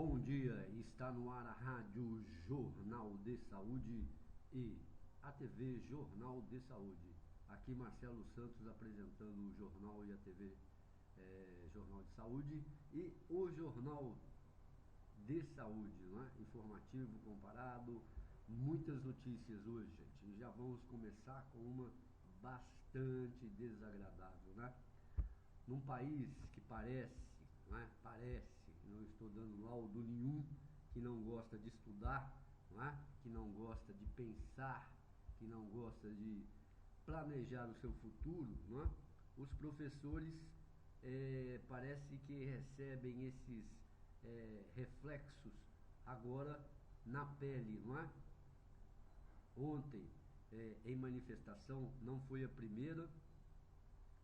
Bom dia, está no ar a Rádio Jornal de Saúde e a TV Jornal de Saúde. Aqui Marcelo Santos apresentando o jornal e a TV Jornal de Saúde e o Jornal de Saúde, não é? Informativo, comparado, muitas notícias hoje, gente. E já vamos começar com uma bastante desagradável, né? Num país que parece, não estou dando laudo nenhum, que não gosta de estudar, não é? Que não gosta de pensar, que não gosta de planejar o seu futuro, não é? Os professores parece que recebem esses reflexos agora na pele, não é? Ontem, em manifestação, não foi a primeira,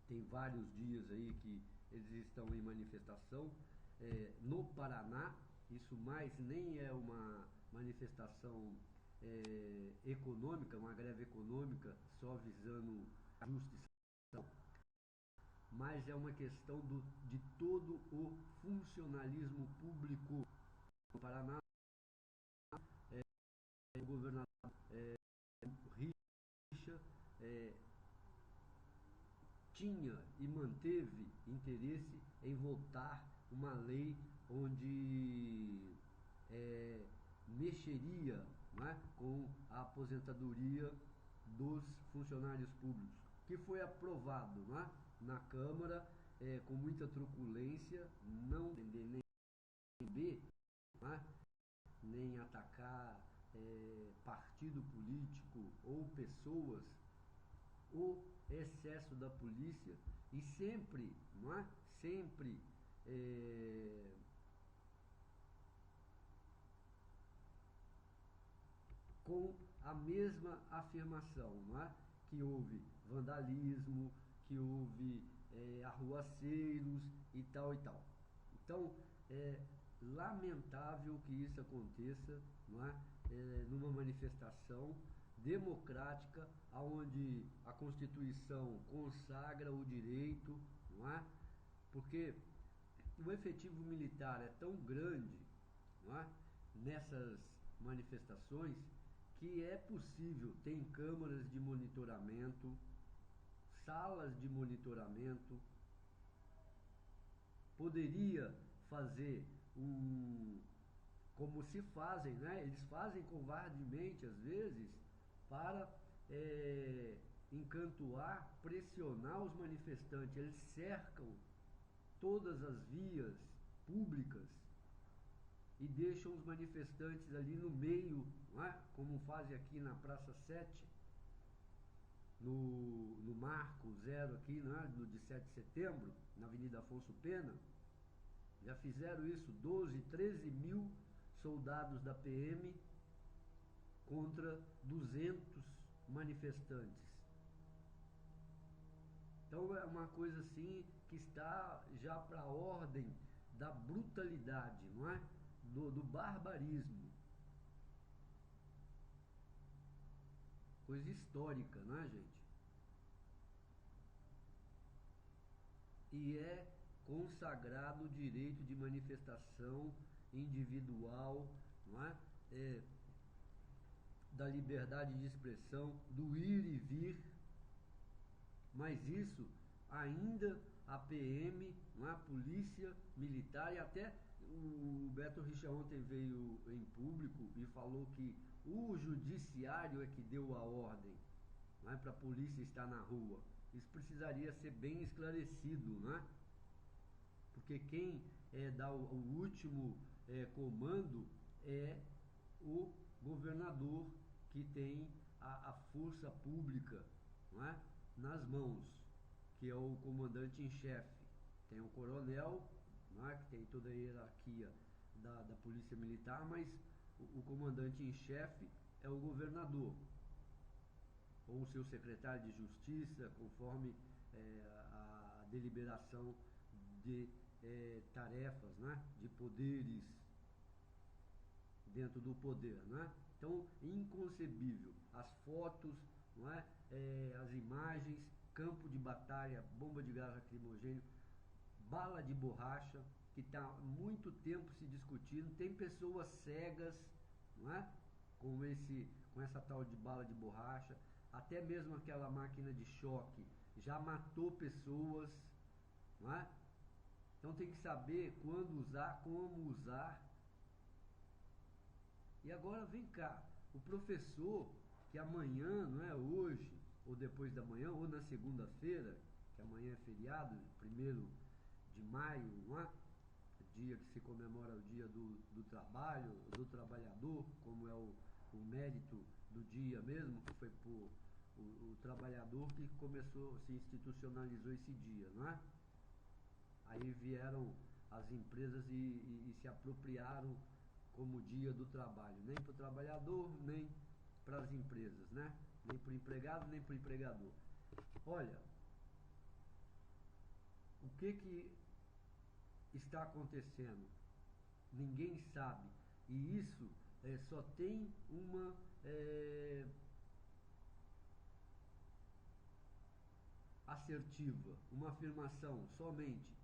tem vários dias aí que eles estão em manifestação. No Paraná, isso mais nem é uma manifestação econômica, uma greve econômica só visando a justiça, mas é uma questão de todo o funcionalismo público no Paraná. O governador Richa tinha e manteve interesse em votar uma lei onde mexeria, não é, com a aposentadoria dos funcionários públicos, que foi aprovado, não é, na Câmara com muita truculência, não entender nem ver, não é, nem atacar partido político ou pessoas, o excesso da polícia e sempre, não é? Sempre com a mesma afirmação, não é? Que houve vandalismo, que houve arruaceiros e tal e tal. Então, é lamentável que isso aconteça, não é? Numa manifestação democrática, onde a Constituição consagra o direito, não é? Porque o efetivo militar é tão grande, não é? Nessas manifestações, que é possível, tem câmaras de monitoramento, salas de monitoramento, poderia fazer como se fazem, né? Eles fazem covardemente às vezes para encantoar, pressionar os manifestantes. Eles cercam todas as vias públicas e deixam os manifestantes ali no meio, não é? Como fazem aqui na Praça 7, no Marco Zero aqui, não é? No de 7 de setembro, na Avenida Afonso Pena. Já fizeram isso 12, 13 mil soldados da PM contra 200 manifestantes. Então é uma coisa assim que está já para a ordem da brutalidade, não é? Do barbarismo. Coisa histórica, não é, gente? E é consagrado o direito de manifestação individual, não é? Da liberdade de expressão, do ir e vir, mas isso ainda a PM, não é? A polícia militar, e até o Beto Richa ontem veio em público e falou que o judiciário é que deu a ordem, não é, para a polícia estar na rua. Isso precisaria ser bem esclarecido, não é? Porque quem dá o último comando é o governador, que tem a força pública, não é, nas mãos, que é o comandante em chefe. Tem o coronel, não é, que tem toda a hierarquia da polícia militar, mas o comandante em chefe é o governador, ou o seu secretário de justiça, conforme a deliberação de tarefas, né, de poderes dentro do poder, né? Então, inconcebível. As fotos, não é? As imagens, campo de batalha, bomba de gás lacrimogêneo, bala de borracha, que está muito tempo se discutindo, tem pessoas cegas, não é? Com essa tal de bala de borracha, até mesmo aquela máquina de choque já matou pessoas, não é? Então tem que saber quando usar, como usar. E agora vem cá, o professor que amanhã, não é hoje, ou depois da manhã, ou na segunda-feira, que amanhã é feriado, 1º de maio, não é? Dia que se comemora o dia do trabalho, do trabalhador, como é o mérito do dia mesmo, que foi por o trabalhador que começou, se institucionalizou esse dia, não é? Aí vieram as empresas e se apropriaram como dia do trabalho, nem para o trabalhador, nem para as empresas, né? Nem para o empregado, nem para o empregador. Olha, o que está acontecendo? Ninguém sabe. E isso só tem uma assertiva, uma afirmação somente.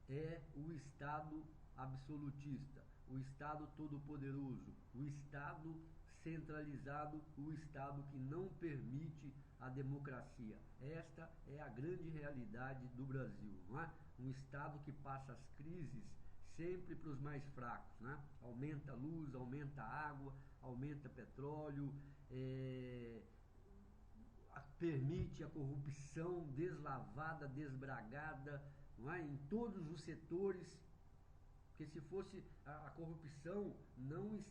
É o Estado absolutista, o Estado todo-poderoso, o Estado centralizado, o Estado que não permite a democracia. Esta é a grande realidade do Brasil, não é? Um Estado que passa as crises sempre para os mais fracos, né? Aumenta a luz, aumenta a água, aumenta petróleo, permite a corrupção deslavada, desbragada, não é? Em todos os setores, porque se fosse a corrupção não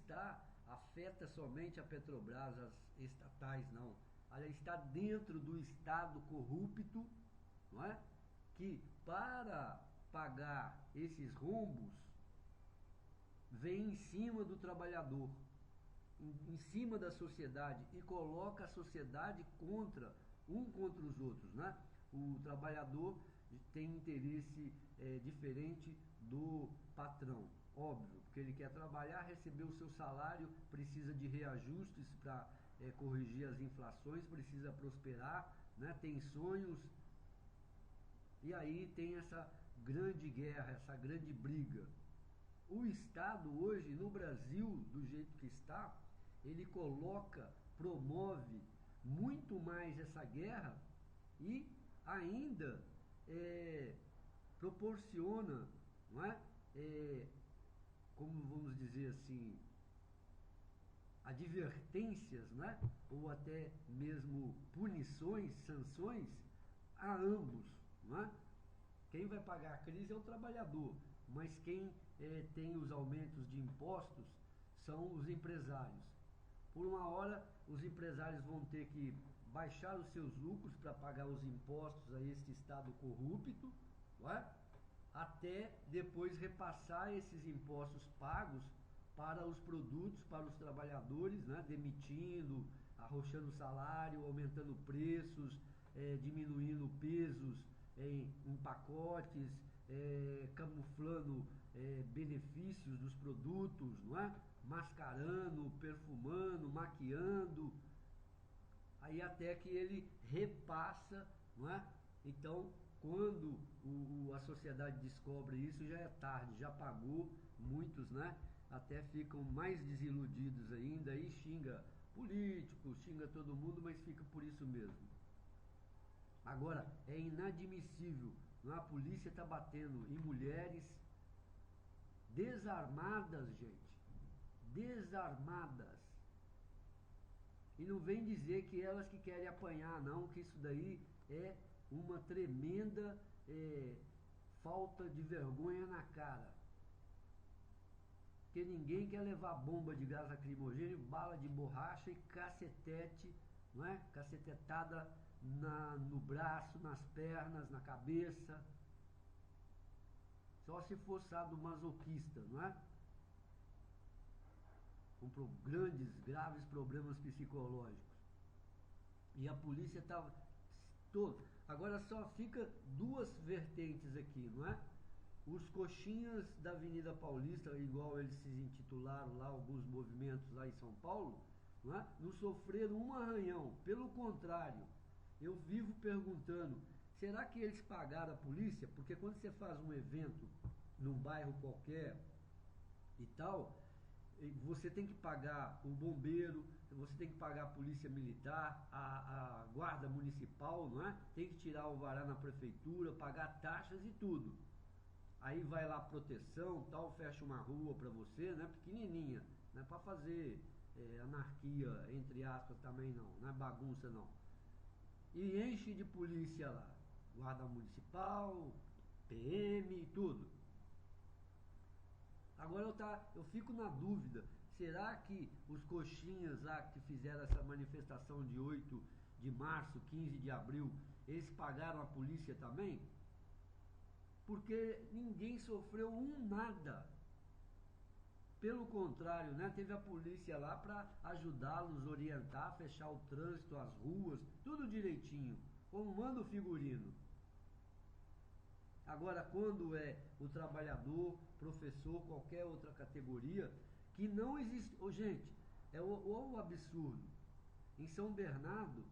afeta somente a Petrobras, as estatais, não. Ela está dentro do Estado corrupto, não é? Que para pagar esses rombos vem em cima do trabalhador, em cima da sociedade, e coloca a sociedade contra os outros, né? O trabalhador tem interesse diferente do patrão, óbvio, porque ele quer trabalhar, receber o seu salário, precisa de reajustes para corrigir as inflações, precisa prosperar, né? Tem sonhos, e aí tem essa grande guerra, essa grande briga. O Estado hoje, no Brasil, do jeito que está, ele promove muito mais essa guerra e ainda proporciona, não é? Como vamos dizer assim, advertências, né? Ou até mesmo punições, sanções a ambos, não é? Quem vai pagar a crise é o trabalhador, mas quem tem os aumentos de impostos são os empresários. Por uma hora, os empresários vão ter que baixar os seus lucros para pagar os impostos a este Estado corrupto, não é? Até depois repassar esses impostos pagos para os produtos, para os trabalhadores, né? Demitindo, arrochando o salário, aumentando preços, diminuindo pesos em pacotes, camuflando benefícios dos produtos, não é? Mascarando, perfumando, maquiando, aí até que ele repassa, não é? Então, quando a sociedade descobre isso, já é tarde, já pagou, muitos, né? Até ficam mais desiludidos ainda e xinga políticos, xinga todo mundo, mas fica por isso mesmo. Agora, é inadmissível, não é? A polícia está batendo em mulheres desarmadas, gente, desarmadas. E não vem dizer que elas que querem apanhar, não, que isso daí é uma tremenda falta de vergonha na cara. Porque ninguém quer levar bomba de gás lacrimogêneo, bala de borracha e cacetete, não é? Cacetetada no braço, nas pernas, na cabeça. Só se for sadomasoquista, não é? Com graves problemas psicológicos. E a polícia estava toda. Agora só fica duas vertentes aqui, não é? Os coxinhas da Avenida Paulista, igual eles se intitularam lá, alguns movimentos lá em São Paulo, não é? Não sofreram um arranhão. Pelo contrário, eu vivo perguntando, será que eles pagaram a polícia? Porque quando você faz um evento num bairro qualquer e tal, você tem que pagar o bombeiro, você tem que pagar a polícia militar, a guarda municipal, não é? Tem que tirar o alvará na prefeitura, pagar taxas e tudo. Aí vai lá proteção, tal, fecha uma rua para você, né? Pequenininha, não é para fazer anarquia, entre aspas, também não é bagunça não. E enche de polícia lá, guarda municipal, PM, tudo. Agora eu fico na dúvida, será que os coxinhas lá que fizeram essa manifestação de 8 de março, 15 de abril, eles pagaram a polícia também? Porque ninguém sofreu nada. Pelo contrário, né? Teve a polícia lá para ajudá-los, orientar, fechar o trânsito, as ruas, tudo direitinho, como manda o figurino. Agora, quando é o trabalhador, professor, qualquer outra categoria, que não existe. Oh, gente, é o absurdo. Em São Bernardo,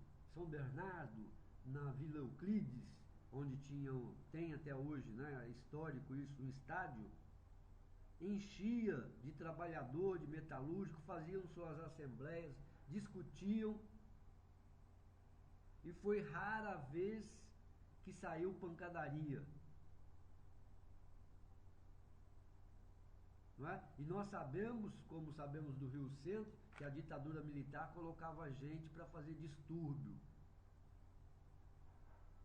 na Vila Euclides, onde tem até hoje, né, histórico isso, um estádio, enchia de trabalhador, de metalúrgico, faziam suas assembleias, discutiam, e foi rara vez que saiu pancadaria. Não é? E nós sabemos, como sabemos do Rio Centro, que a ditadura militar colocava gente para fazer distúrbio.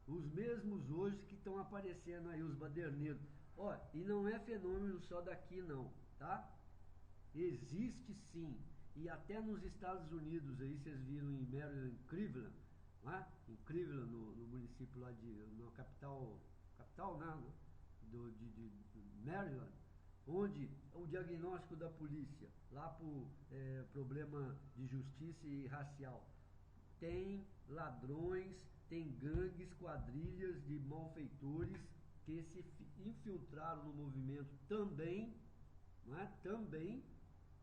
Os mesmos hoje que estão aparecendo aí, os baderneiros. Ó, e não é fenômeno só daqui não, tá? Existe sim. E até nos Estados Unidos aí, vocês viram em Maryland, Cleveland, não é? Em Cleveland, no município lá na capital, né? De Maryland, onde o diagnóstico da polícia, lá por problema de justiça e racial, tem ladrões, tem gangues, quadrilhas de malfeitores que se infiltraram no movimento também, não é? Também,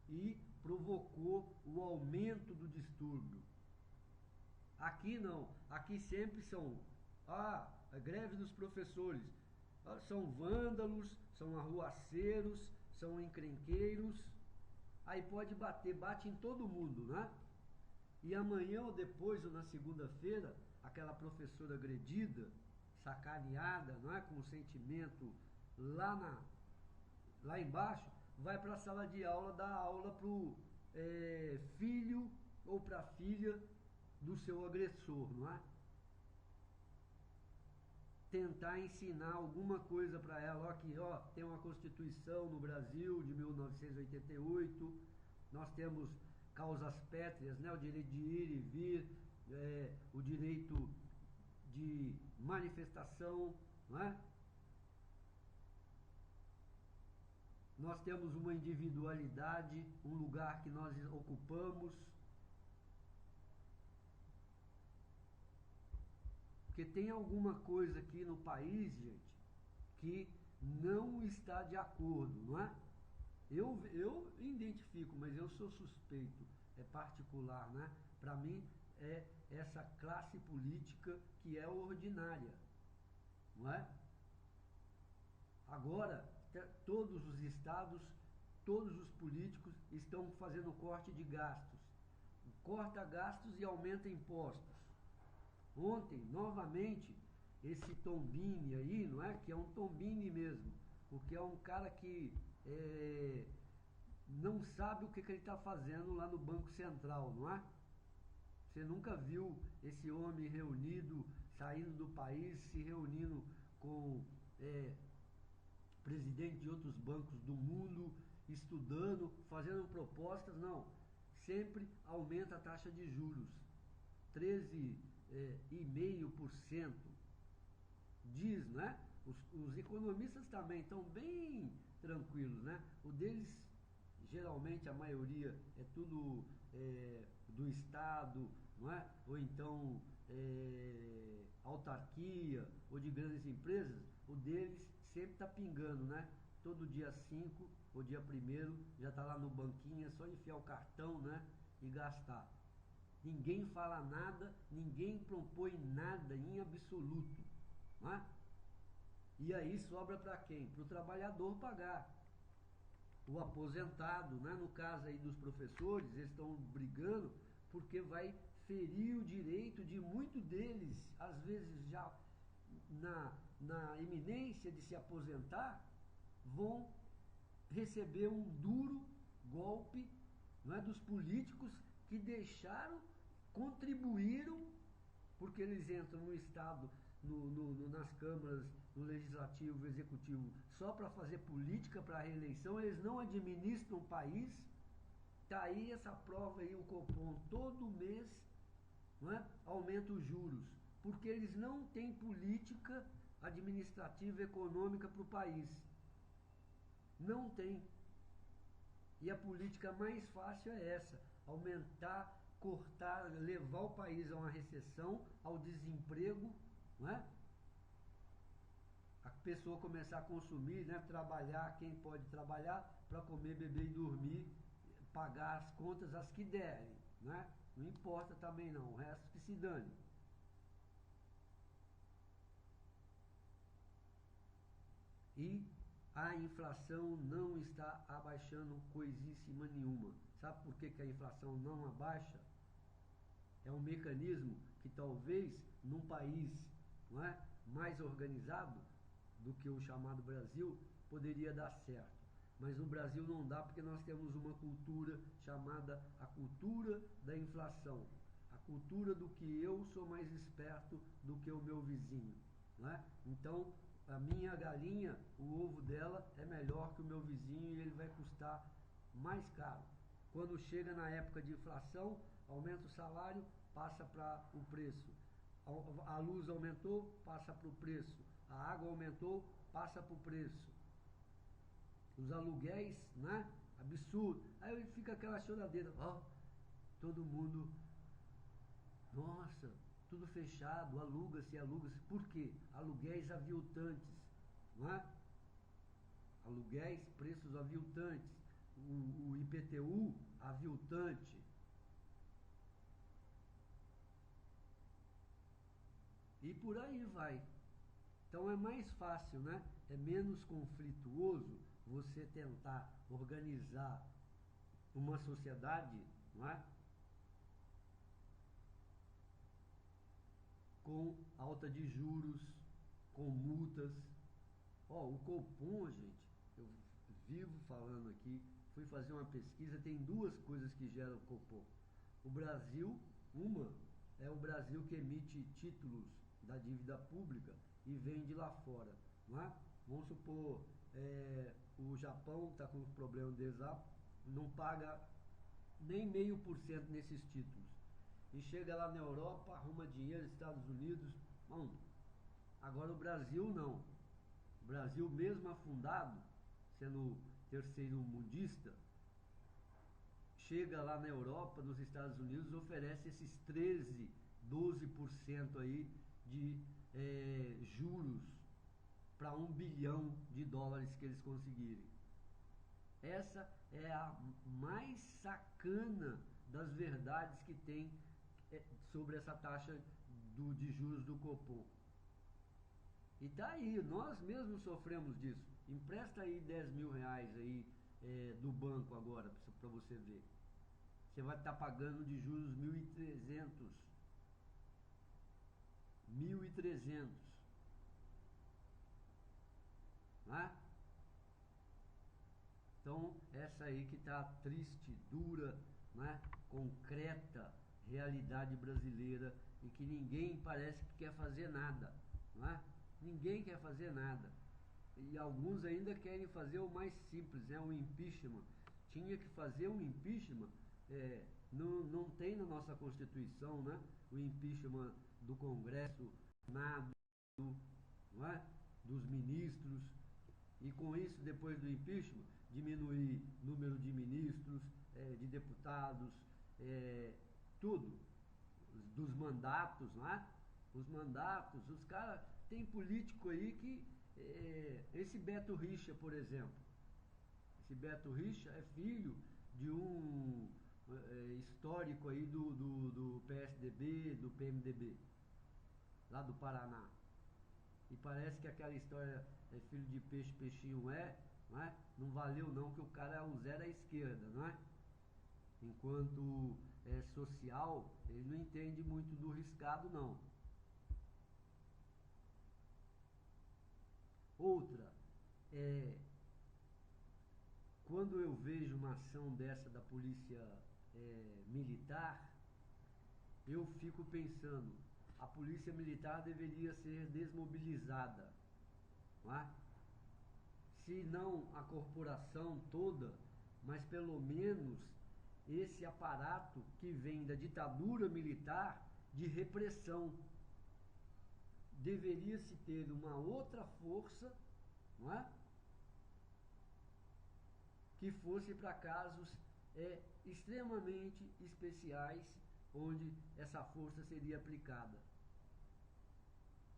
e provocou o aumento do distúrbio. Aqui não, aqui sempre são a greve dos professores, são vândalos, são arruaceiros, são encrenqueiros, aí pode bater, bate em todo mundo, né? E amanhã ou depois, ou na segunda-feira, aquela professora agredida, sacaneada, não é? Com o sentimento lá embaixo, vai para a sala de aula dar aula para o filho ou para a filha do seu agressor, não é? Tentar ensinar alguma coisa para ela, aqui, ó, tem uma Constituição no Brasil de 1988, nós temos causas pétreas, né? O direito de ir e vir, o direito de manifestação, não é? Nós temos uma individualidade, um lugar que nós ocupamos. Porque tem alguma coisa aqui no país, gente, que não está de acordo, não é? Eu identifico, mas eu sou suspeito, é particular, né? Para mim é essa classe política que é ordinária, não é? Agora, todos os estados, todos os políticos estão fazendo corte de gastos. Corta gastos e aumenta impostos. Ontem, novamente, esse Tombini aí, não é? Que é um Tombini mesmo, porque é um cara que não sabe o que ele está fazendo lá no Banco Central, não é? Você nunca viu esse homem reunido, saindo do país, se reunindo com presidente de outros bancos do mundo, estudando, fazendo propostas, não. Sempre aumenta a taxa de juros. 13,5%. Diz, né? Os economistas também estão bem tranquilos, né? O deles, geralmente, a maioria é tudo do Estado, não é? Ou então autarquia, ou de grandes empresas, o deles sempre está pingando, né? Todo dia 5 ou dia 1º já está lá no banquinho, é só enfiar o cartão, né? E gastar. Ninguém fala nada, ninguém propõe nada em absoluto, não é? E aí sobra para quem? Para o trabalhador pagar. O aposentado, né? No caso aí dos professores, eles estão brigando porque vai ferir o direito de muitos deles, às vezes já na iminência de se aposentar, vão receber um duro golpe, não é, dos políticos que deixaram, contribuíram, porque eles entram no Estado, nas câmaras, no Legislativo, Executivo, só para fazer política para a reeleição, eles não administram o país. Está aí essa prova aí, o Copom todo mês, não é, aumenta os juros, porque eles não têm política administrativa e econômica para o país. Não tem. E a política mais fácil é essa: aumentar, cortar, levar o país a uma recessão, ao desemprego, não é? A pessoa começar a consumir, né? Trabalhar, quem pode trabalhar, para comer, beber e dormir, pagar as contas, as que derem, né? Não importa também não, o resto que se dane. E a inflação não está abaixando coisíssima nenhuma. Sabe por que a inflação não abaixa? É um mecanismo que talvez num país, não é, mais organizado do que o chamado Brasil, poderia dar certo. Mas no Brasil não dá, porque nós temos uma cultura chamada a cultura da inflação. A cultura do que eu sou mais esperto do que o meu vizinho, não é? Então, a minha galinha, o ovo dela é melhor que o meu vizinho e ele vai custar mais caro. Quando chega na época de inflação, aumenta o salário, passa para o preço. A luz aumentou, passa para o preço. A água aumentou, passa para o preço. Os aluguéis, né? Absurdo. Aí fica aquela choradeira. Ó, todo mundo, nossa, tudo fechado, aluga-se, aluga-se. Por quê? Aluguéis aviltantes, não é? Aluguéis, preços aviltantes. O IPTU aviltante. E por aí vai. Então é mais fácil, né? É menos conflituoso você tentar organizar uma sociedade, não é? Com alta de juros, com multas. Ó, o Copom, gente, eu vivo falando aqui, fui fazer uma pesquisa, tem duas coisas que geram o Copom. O Brasil, uma é o Brasil que emite títulos da dívida pública e vende lá fora, não é? Vamos supor, o Japão está com os problemas deles lá, não paga nem 0,5% nesses títulos. E chega lá na Europa, arruma dinheiro, Estados Unidos. Bom, agora o Brasil não. O Brasil, mesmo afundado, sendo terceiro mundista, chega lá na Europa, nos Estados Unidos, oferece esses 13, 12% aí de juros para $1 bilhão que eles conseguirem. Essa é a mais sacana das verdades que tem sobre essa taxa de juros do Copom. E tá aí, nós mesmos sofremos disso. Empresta aí R$ 10.000 aí do banco agora, para você ver. Você vai estar pagando de juros 1.300. 1.300. Né? Então, essa aí que está triste, dura, né? Concreta realidade brasileira e que ninguém parece que quer fazer nada, não é? Ninguém quer fazer nada. E alguns ainda querem fazer o mais simples, né? O impeachment. Tinha que fazer um impeachment, não tem na nossa Constituição, né? O impeachment do Congresso, Senado, não é? Dos ministros. E com isso, depois do impeachment, diminuir número de ministros, de deputados, tudo. Dos mandatos, não é? Os mandatos, os caras, tem político aí que, esse Beto Richa, por exemplo, esse Beto Richa é filho de um histórico aí do PSDB, do PMDB, lá do Paraná. E parece que aquela história é filho de peixe, peixinho é, não é? Não valeu não, que o cara é o zero à esquerda, não é? Enquanto é social, ele não entende muito do riscado não. Outra, quando eu vejo uma ação dessa da polícia militar, eu fico pensando, a polícia militar deveria ser desmobilizada, não é? Se não a corporação toda, mas pelo menos esse aparato que vem da ditadura militar de repressão. Deveria se ter uma outra força, não é? Que fosse para casos extremamente especiais, onde essa força seria aplicada.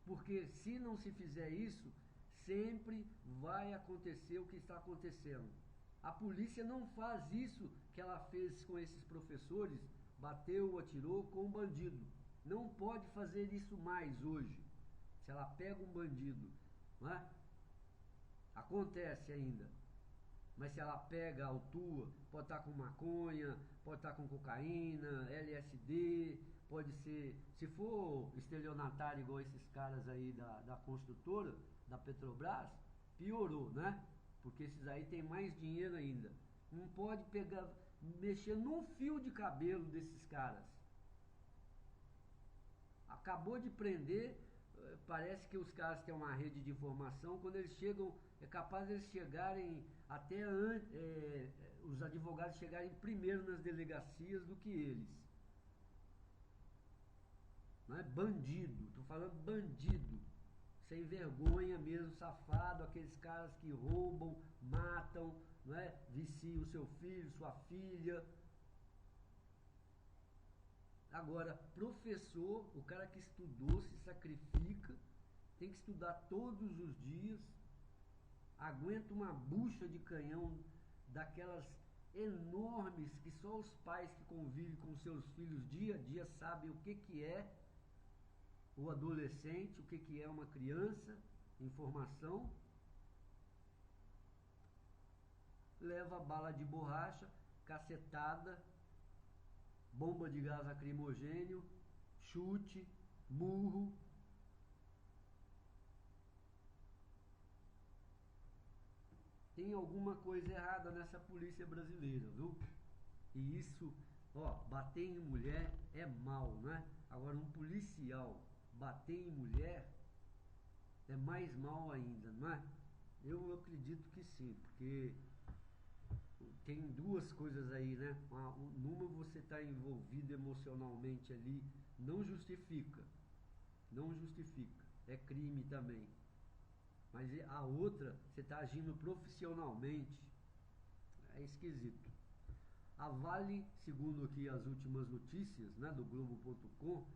Porque se não se fizer isso, sempre vai acontecer o que está acontecendo. A polícia não faz isso que ela fez com esses professores, bateu, atirou com um bandido. Não pode fazer isso mais hoje. Se ela pega um bandido, não é? Acontece ainda. Mas se ela pega, autua, pode estar com maconha, pode estar com cocaína, LSD, pode ser, se for estelionatário igual esses caras aí da construtora, da Petrobras, piorou, né? Porque esses aí tem mais dinheiro ainda. Não pode pegar, mexer num fio de cabelo desses caras. Acabou de prender, parece que os caras têm uma rede de informação, quando eles chegam, é capaz de eles chegarem até os advogados chegarem primeiro nas delegacias do que eles. Não é? Bandido, estou falando bandido, sem vergonha mesmo, safado, aqueles caras que roubam, matam, não é? Viciam o seu filho, sua filha. Agora, professor, o cara que estudou, se sacrifica, tem que estudar todos os dias, aguenta uma bucha de canhão daquelas enormes que só os pais que convivem com seus filhos dia a dia sabem o que é o adolescente, o que é uma criança em formação. Leva bala de borracha, cacetada, bomba de gás lacrimogênio, chute, murro. Tem alguma coisa errada nessa polícia brasileira, viu? E isso, bater em mulher é mal, né? Agora, um policial bater em mulher é mais mal ainda, não é? Eu acredito que sim, porque tem duas coisas aí, né? Numa, você está envolvido emocionalmente ali, não justifica, é crime também. Mas a outra, você está agindo profissionalmente, é esquisito. A Vale, segundo aqui as últimas notícias, né, do Globo.com,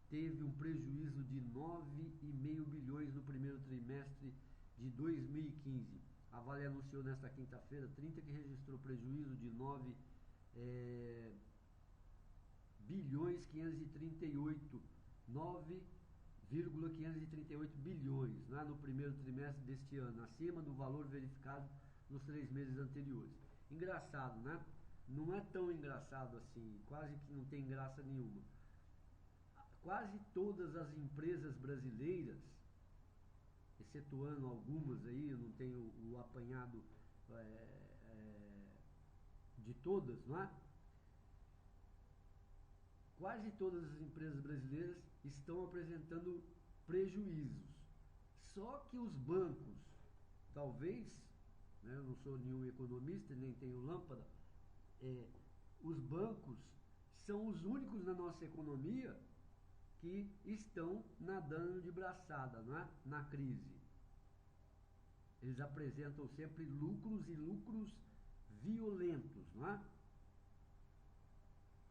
teve um prejuízo de 9,5 bilhões no primeiro trimestre de 2015. A Vale anunciou nesta quinta-feira, 30, que registrou prejuízo de 9,538 bilhões, né, no primeiro trimestre deste ano, acima do valor verificado nos 3 meses anteriores. Engraçado, né? Não é tão engraçado assim, quase que não tem graça nenhuma. Quase todas as empresas brasileiras, excetuando algumas aí, eu não tenho o apanhado de todas, não é? Quase todas as empresas brasileiras estão apresentando prejuízos. Só que os bancos, talvez, né, eu não sou nenhum economista, nem tenho lâmpada, os bancos são os únicos na nossa economia que estão nadando de braçada, não é? Na crise. Eles apresentam sempre lucros e lucros violentos, não é?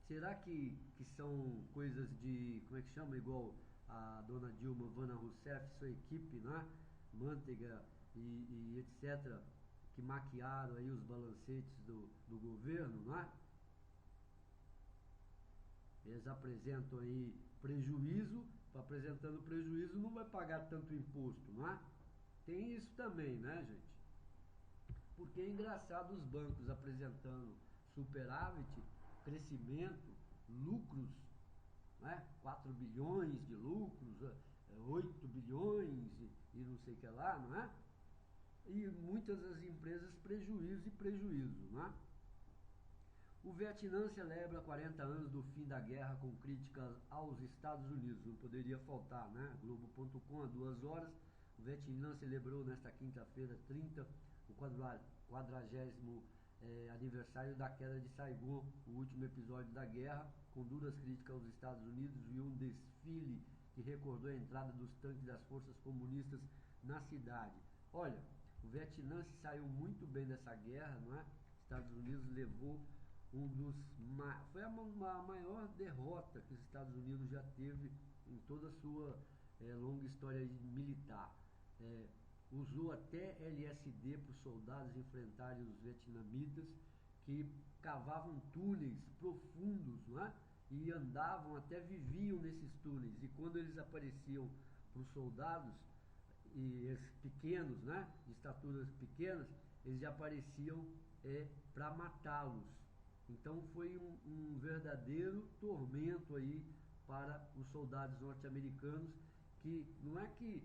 Será que são coisas de, como é que chama, igual a dona Dilma, Vana Rousseff, sua equipe, não é? Manteiga e etc., que maquiaram aí os balancetes do governo, não é? Eles apresentam aí prejuízo apresentando prejuízo, não vai pagar tanto imposto, não é? Tem isso também, né, gente? Porque é engraçado os bancos apresentando superávit, crescimento, lucros, né? 4 bilhões de lucros, 8 bilhões e não sei o que lá, não é? E muitas das empresas prejuízo e prejuízo, não é? O Vietnã celebra 40 anos do fim da guerra com críticas aos Estados Unidos. Não poderia faltar, né? Globo.com, às 2 horas. O Vietnã celebrou nesta quinta-feira, 30, o 40º aniversário da queda de Saigon, o último episódio da guerra, com duras críticas aos Estados Unidos e um desfile que recordou a entrada dos tanques das forças comunistas na cidade. Olha, o Vietnã se saiu muito bem dessa guerra, não é? Estados Unidos levou foi a maior derrota que os Estados Unidos já teve em toda a sua longa história militar. Usou até LSD para os soldados enfrentarem os vietnamitas, que cavavam túneis profundos, não é? E andavam, até viviam nesses túneis. E quando eles apareciam para os soldados, e pequenos, né, de estaturas pequenas, eles já apareciam para matá-los. Então foi um verdadeiro tormento aí para os soldados norte-americanos, que não é que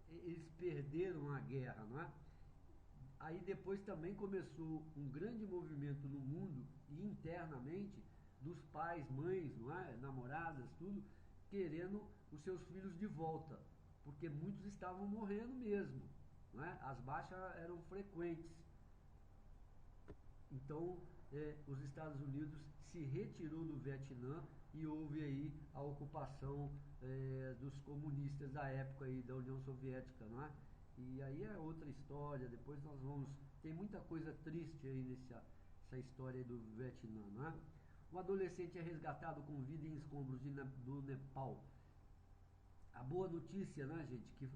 eles perderam a guerra, não é? Aí depois também começou um grande movimento no mundo e internamente dos pais, mães, não é? Namoradas, tudo, querendo os seus filhos de volta, porque muitos estavam morrendo mesmo, não é? As baixas eram frequentes. Então, os Estados Unidos se retirou do Vietnã e houve aí a ocupação dos comunistas da época aí da União Soviética, não é? E aí é outra história, depois nós vamos... Tem muita coisa triste aí nessa história aí do Vietnã, não é? Um adolescente é resgatado com vida em escombros do Nepal. A boa notícia, né, gente, que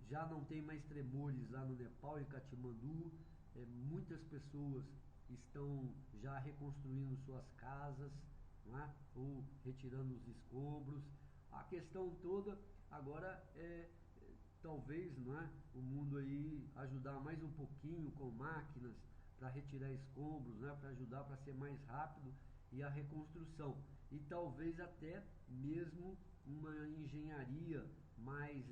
já não tem mais tremores lá no Nepal, em Katmandu. Muitas pessoas estão já reconstruindo suas casas, não é? Ou retirando os escombros. A questão toda agora talvez, não é, o mundo aí ajudar mais um pouquinho com máquinas para retirar escombros, né, para ajudar para ser mais rápido e a reconstrução. E talvez até mesmo uma engenharia mais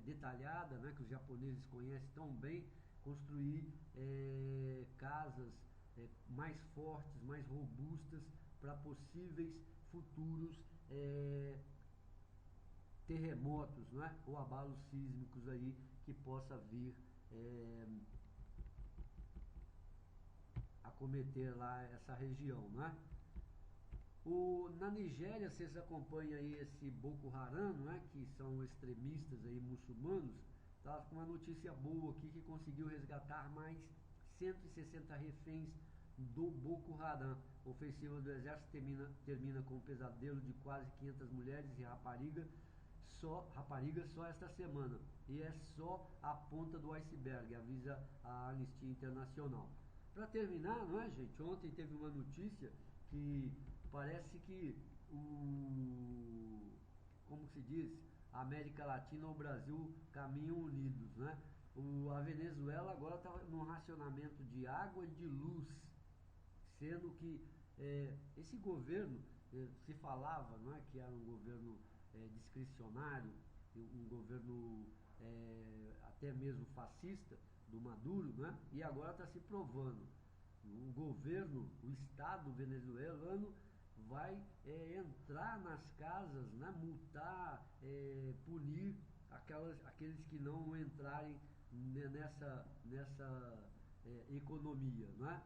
detalhada, né, que os japoneses conhecem tão bem, construir casas mais fortes, mais robustas para possíveis futuros terremotos, não é? Ou abalos sísmicos aí que possa vir acometer lá essa região, não é? Na Nigéria, vocês acompanham aí esse Boko Haram, não é? Que são extremistas aí muçulmanos. Tá com uma notícia boa aqui, que conseguiu resgatar mais 160 reféns do Boko Haram. A ofensiva do exército termina com um pesadelo de quase 500 mulheres e raparigas só esta semana. E é só a ponta do iceberg, avisa a Anistia Internacional. Para terminar, não é, gente? Ontem teve uma notícia que parece que como se diz, a América Latina ou o Brasil caminham unidos, né? A Venezuela agora está num racionamento de água e de luz, sendo que esse governo se falava, não é, que era um governo discricionário, um governo até mesmo fascista do Maduro, né? E agora está se provando. O governo, o Estado venezuelano vai entrar nas casas, né, multar, punir aqueles que não entrarem nessa economia, não é?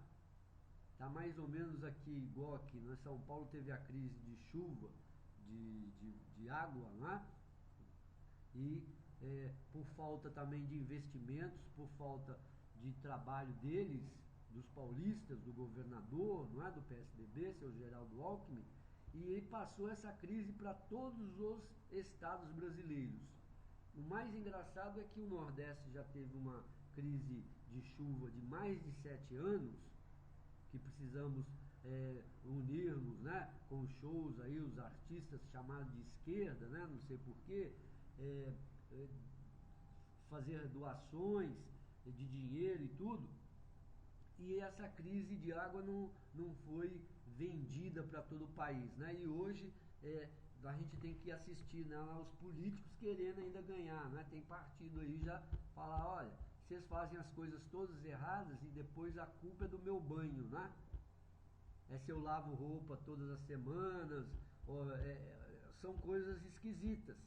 Tá mais ou menos aqui igual aqui, né? São Paulo teve a crise de chuva, de água, não é? E por falta também de investimentos, por falta de trabalho deles, dos paulistas, do governador, não é, do PSDB, seu Geraldo Alckmin, e ele passou essa crise para todos os estados brasileiros. O mais engraçado é que o Nordeste já teve uma crise de chuva de mais de 7 anos, que precisamos unirmos, né, com shows aí, os artistas chamados de esquerda, né, não sei porquê, fazer doações de dinheiro e tudo, e essa crise de água não foi vendida para todo o país, né? E hoje a gente tem que assistir, né, aos políticos querendo ainda ganhar, né? Tem partido aí já falar, olha, vocês fazem as coisas todas erradas e depois a culpa é do meu banho, né? Se eu lavo roupa todas as semanas, são coisas esquisitas.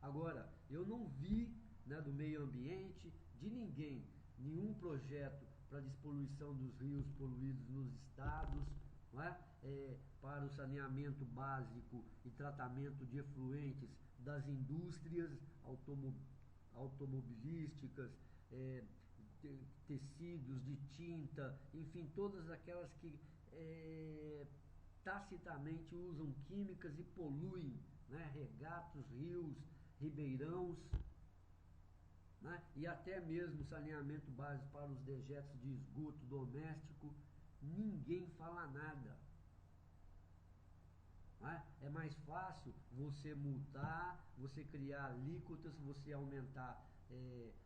Agora, eu não vi, né, do meio ambiente, de ninguém, nenhum projeto para despoluição dos rios poluídos nos estados, não é? Para o saneamento básico e tratamento de efluentes das indústrias automobilísticas, tecidos de tinta, enfim, todas aquelas que tacitamente usam químicas e poluem, né, regatos, rios, ribeirões, né, e até mesmo saneamento básico para os dejetos de esgoto doméstico. Ninguém fala nada. Né? É mais fácil você multar, você criar alíquotas, você aumentar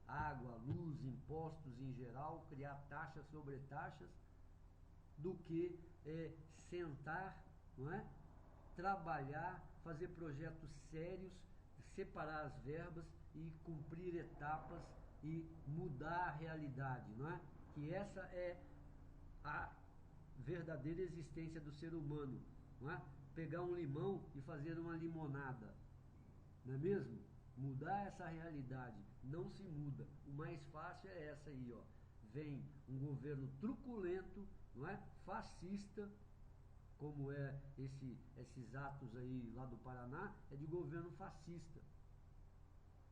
água, luz, impostos em geral, criar taxas sobre taxas, do que sentar, não é? Trabalhar, fazer projetos sérios, separar as verbas e cumprir etapas e mudar a realidade, não é? Que essa é a verdadeira existência do ser humano, não é? Pegar um limão e fazer uma limonada, não é mesmo? Mudar essa realidade não se muda. O mais fácil é essa aí, ó. Vem um governo truculento, não é? Fascista, como esses atos aí lá do Paraná, é de governo fascista.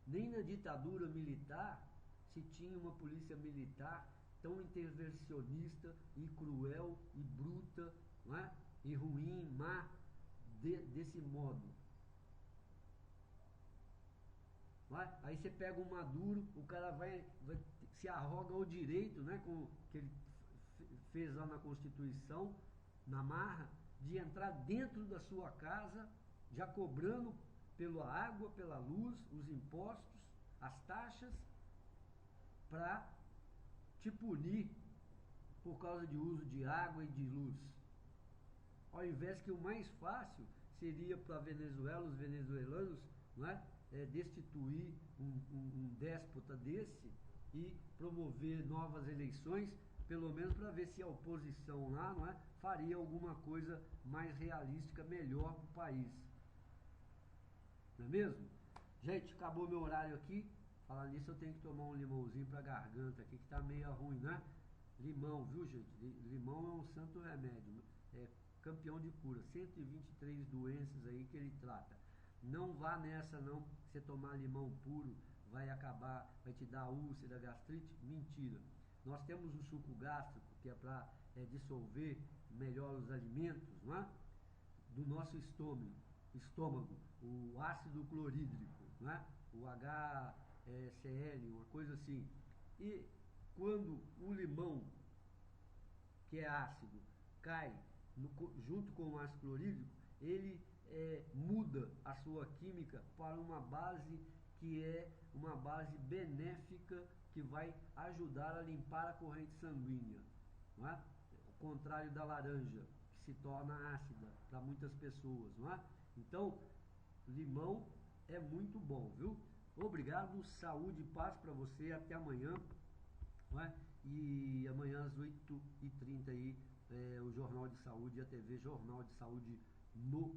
Nem na ditadura militar se tinha uma polícia militar tão intervencionista e cruel e bruta, não é? E ruim, má, desse modo. Não é? Aí você pega um Maduro, o cara se arroga o direito, né, que ele fez lá na Constituição, na marra, de entrar dentro da sua casa, já cobrando pela água, pela luz, os impostos, as taxas, para te punir por causa de uso de água e de luz. Ao invés que o mais fácil seria para a Venezuela, os venezuelanos, não é? Destituir um déspota desse e promover novas eleições, pelo menos para ver se a oposição lá, não é, faria alguma coisa mais realística, melhor para o país. Não é mesmo? Gente, acabou meu horário aqui. Falando nisso, eu tenho que tomar um limãozinho para a garganta aqui, que tá meio ruim, né? Limão, viu, gente? Limão é um santo remédio. É campeão de cura. 123 doenças aí que ele trata. Não vá nessa não, você tomar limão puro vai vai te dar úlcera, gastrite. Mentira. Nós temos o suco gástrico, que é para dissolver melhor os alimentos, não é? Do nosso estômago, o ácido clorídrico, não é? O HCl, uma coisa assim. E quando o limão, que é ácido, cai junto com o ácido clorídrico, ele muda a sua química para uma base que é uma base benéfica, que vai ajudar a limpar a corrente sanguínea, não é? O contrário da laranja, que se torna ácida para muitas pessoas, não é? Então, limão é muito bom, viu? Obrigado, saúde e paz para você, até amanhã, não é? E amanhã às 8h30 aí, o Jornal de Saúde e a TV Jornal de Saúde no